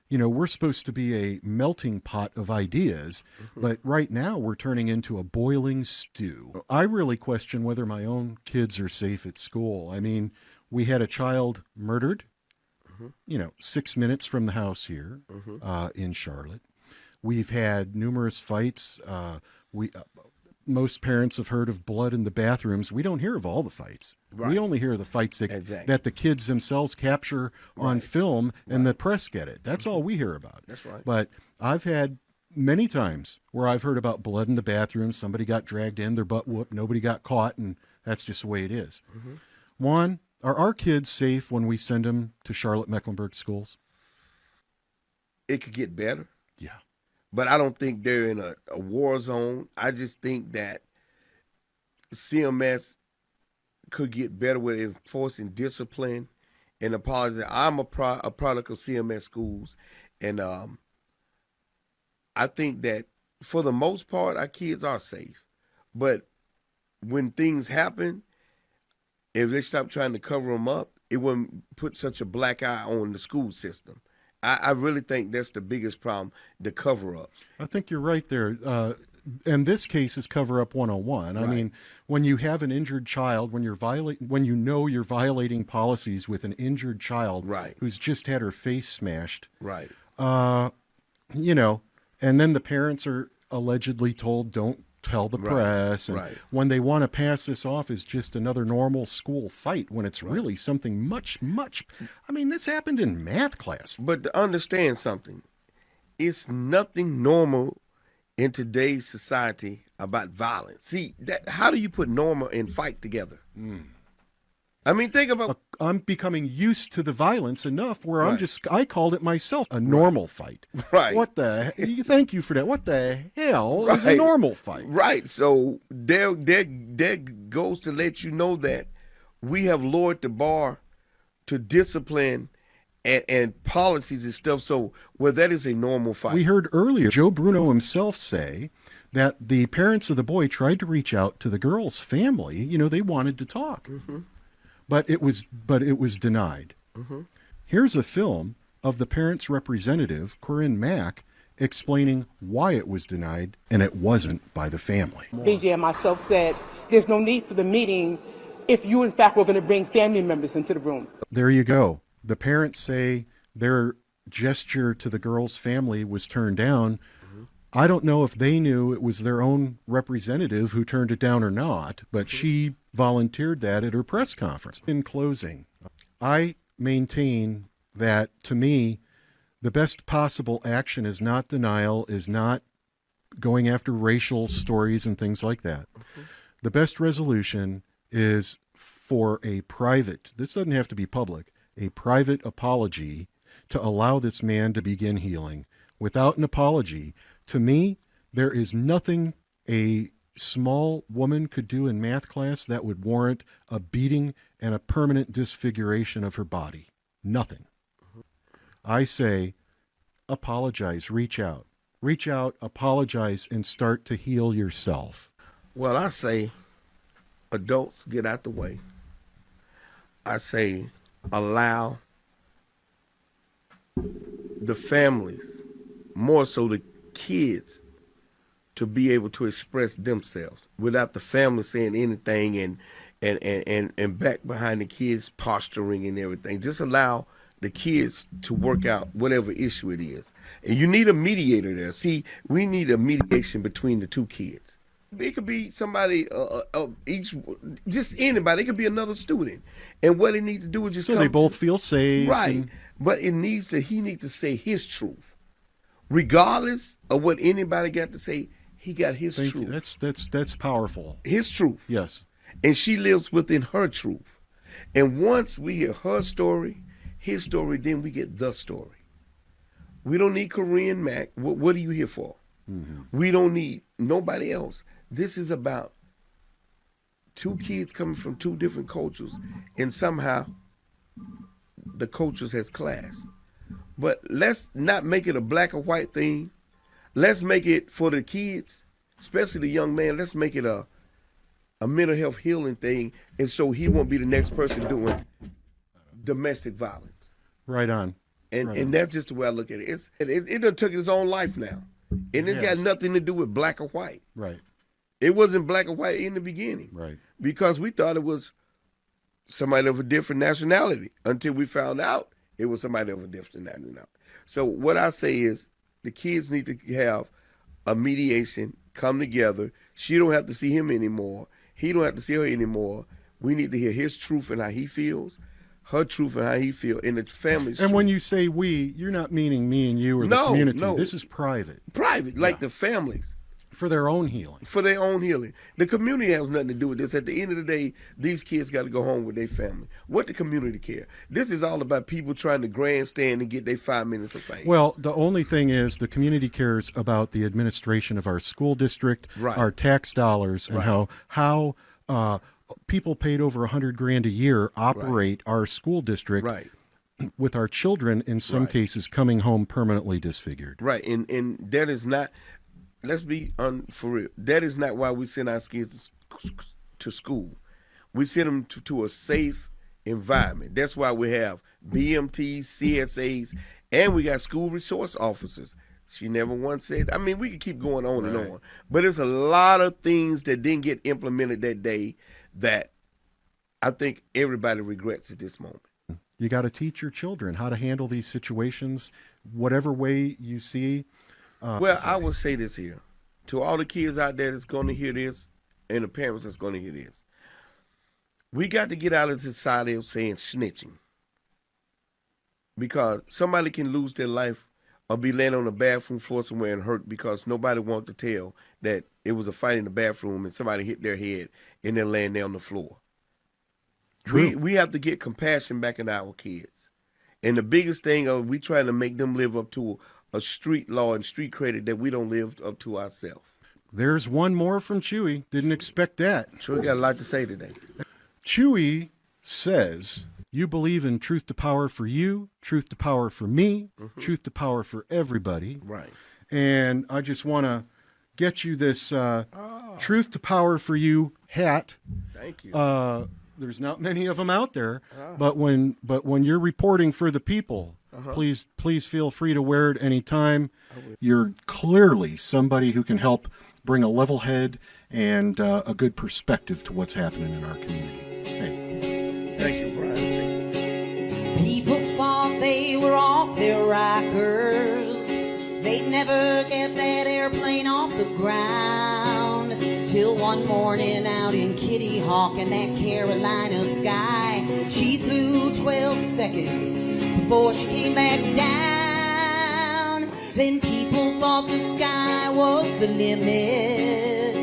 You know, we're supposed to be a melting pot of ideas, but right now we're turning into a boiling stew. I really question whether my own kids are safe at school. I mean, we had a child murdered, 6 minutes from the house here in Charlotte. We've had numerous fights. Most parents have heard of blood in the bathrooms. We don't hear of all the fights. Right. We only hear of the fights that the kids themselves capture on film and the press get it. That's all we hear about. That's right. But I've had many times where I've heard about blood in the bathroom. Somebody got dragged in, their butt whooped, nobody got caught, and that's just the way it is. Juan, are our kids safe when we send them to Charlotte-Mecklenburg schools? It could get better. Yeah. But I don't think they're in a war zone. I just think that CMS could get better with enforcing discipline and apology. I'm a product of CMS schools, and I think that for the most part, our kids are safe. But when things happen, if they stop trying to cover them up, it wouldn't put such a black eye on the school system. I really think that's the biggest problem, the cover-up. I think you're right there. And this case is cover-up 101. Right. I mean, when you have an injured child, when you know you're violating policies with an injured child right. who's just had her face smashed, right? And then the parents are allegedly told, don't tell the press. And when they want to pass this off as just another normal school fight, when it's really something much, I mean, this happened in math class. But to understand something, it's nothing normal in today's society about violence. See, how do you put normal and fight together? I mean, think about... I'm becoming used to the violence enough where I called it myself a normal fight. What the... Thank you for that. What the hell is a normal fight? Right. So there goes to let you know that we have lowered the bar to discipline and policies and stuff. So, that is a normal fight. We heard earlier Joe Bruno himself say that the parents of the boy tried to reach out to the girl's family. You know, they wanted to talk. But it was denied. Here's a film of the parents' representative, Corinne Mack, explaining why it was denied, and it wasn't by the family. BJ and myself said, there's no need for the meeting if you, in fact, were going to bring family members into the room. There you go. The parents say their gesture to the girl's family was turned down. I don't know if they knew it was their own representative who turned it down or not, but she volunteered that at her press conference. In closing, I maintain that, to me, the best possible action is not denial, is not going after racial stories and things like that. The best resolution is for a private, this doesn't have to be public, a private apology to allow this man to begin healing. Without an apology, to me, there is nothing a small woman could do in math class that would warrant a beating and a permanent disfiguration of her body. Nothing. I say, apologize, reach out, apologize, and start to heal yourself. Well, I say, adults, get out the way. I say, allow the families, more so the kids, to be able to express themselves without the family saying anything and back behind the kids posturing and everything. Just allow the kids to work out whatever issue it is. And you need a mediator there. See, we need a mediation between the two kids. It could be somebody, just anybody. It could be another student. And what they need to do is just they both feel safe. Right. But he needs to say his truth. Regardless of what anybody got to say, he got his truth. You. That's powerful. His truth. Yes. And she lives within her truth. And once we hear her story, his story, then we get the story. We don't need Corinne Mack. What are you here for? We don't need nobody else. This is about two kids coming from two different cultures, and somehow the cultures has clashed. But let's not make it a black or white thing. Let's make it for the kids, especially the young man. Let's make it a mental health healing thing, and so he won't be the next person doing domestic violence. Right on. And that's just the way I look at it. It done took its own life now, and it's got nothing to do with black or white. Right. It wasn't black or white in the beginning. Right. Because we thought it was somebody of a different nationality until we found out it was somebody of a different nationality. So what I say is the kids need to have a mediation, come together. She don't have to see him anymore. He don't have to see her anymore. We need to hear his truth and how he feels, her truth and how he feels, and the family's And truth. when you say we, you're not meaning me and you or the community. No. This is private. Private, like the families. For their own healing. For their own healing. The community has nothing to do with this. At the end of the day, these kids got to go home with their family. What the community care? This is all about people trying to grandstand and get their 5 minutes of fame. Well, the only thing is the community cares about the administration of our school district, our tax dollars, and how people paid over $100,000 a year operate our school district. With our children, in some cases, coming home permanently disfigured. Right, and that is not. Let's be for real. That is not why we send our kids to school. We send them to a safe environment. That's why we have BMTs, CSAs, and we got school resource officers. She never once said, I mean, we could keep going on and on. But there's a lot of things that didn't get implemented that day that I think everybody regrets at this moment. You got to teach your children how to handle these situations, whatever way you see. Well, I will say this here. To all the kids out there that's going to hear this and the parents that's going to hear this. We got to get out of the society of saying snitching. Because somebody can lose their life or be laying on the bathroom floor somewhere and hurt because nobody wanted to tell that it was a fight in the bathroom and somebody hit their head and they're laying there on the floor. We have to get compassion back in our kids. And the biggest thing is we trying to make them live up to a street law and street credit that we don't live up to ourselves. There's one more from Chewy. Didn't expect that. Chewy got a lot to say today. Chewy says, you believe in truth to power for you, truth to power for me, truth to power for everybody. Right. And I just want to get you this truth to power for you hat. Thank you. There's not many of them out there, but when you're reporting for the people, please feel free to wear it anytime. You're clearly somebody who can help bring a level head and a good perspective to what's happening in our community. Hey. Thank you, Brian. People thought they were off their rockers. They'd never get that airplane off the ground. Till one morning out in Kitty Hawk in that Carolina sky, she flew 12 seconds before she came back down. Then people thought the sky was the limit,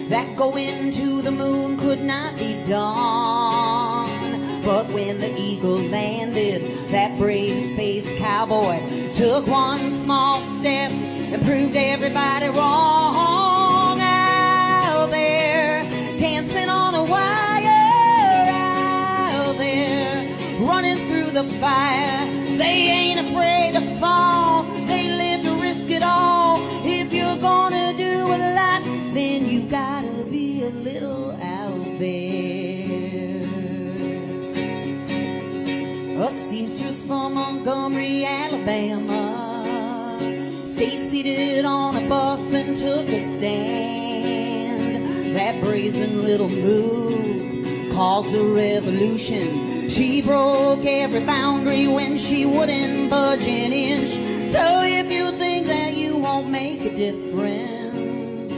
that going to the moon could not be done. But when the Eagle landed, that brave space cowboy took one small step and proved everybody wrong. Out there, dancing on a wire, out there, running through the fire. They ain't afraid to fall, they live to risk it all. If you're gonna do a lot, then you gotta be a little out there. A seamstress from Montgomery, Alabama, stayed seated on a bus and took a stand. That brazen little move caused a revolution. She broke every boundary when she wouldn't budge an inch. So if you think that you won't make a difference,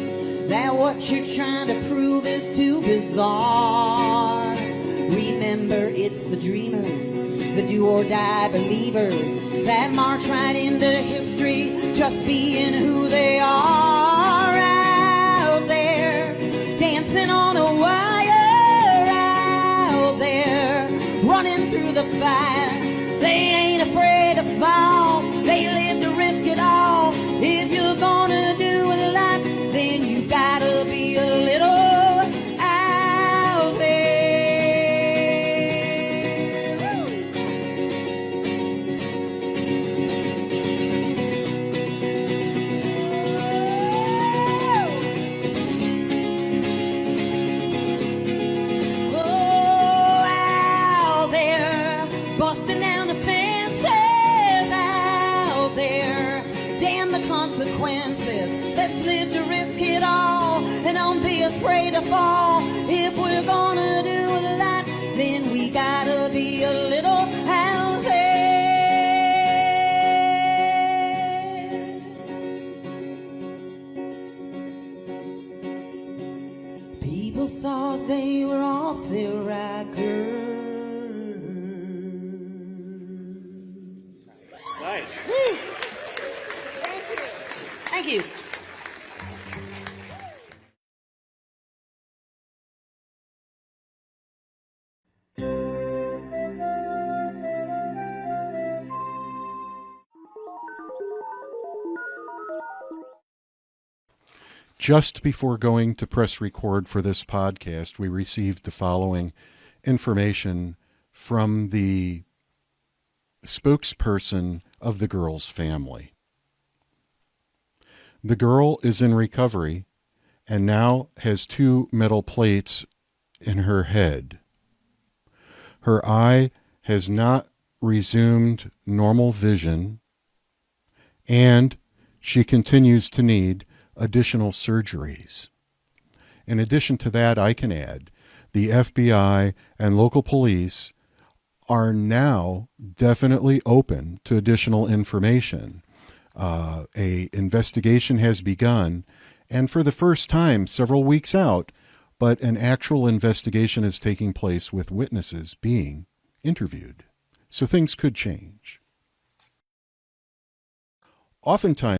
that what you're trying to prove is too bizarre, remember it's the dreamers, the do-or-die believers that march right into history just being who they are. Out there, dancing on a wire, out there, running through the fire. They ain't afraid to fall, they live to risk it all. If you're gonna do a lot, then you gotta be a little out there. Consequences. Let's live to risk it all and don't be afraid to fall. If we're gonna do a lot, then we gotta be a little out there. People thought they were off their rocker. Nice. Woo. Thank you. Just before going to press record for this podcast, we received the following information from the spokesperson of the girl's family. The girl is in recovery and now has 2 metal plates in her head. Her eye has not resumed normal vision, and she continues to need additional surgeries. In addition to that, I can add, the FBI and local police are now definitely open to additional information. A investigation has begun, and for the first time, several weeks out, but an actual investigation is taking place with witnesses being interviewed. So things could change. Oftentimes,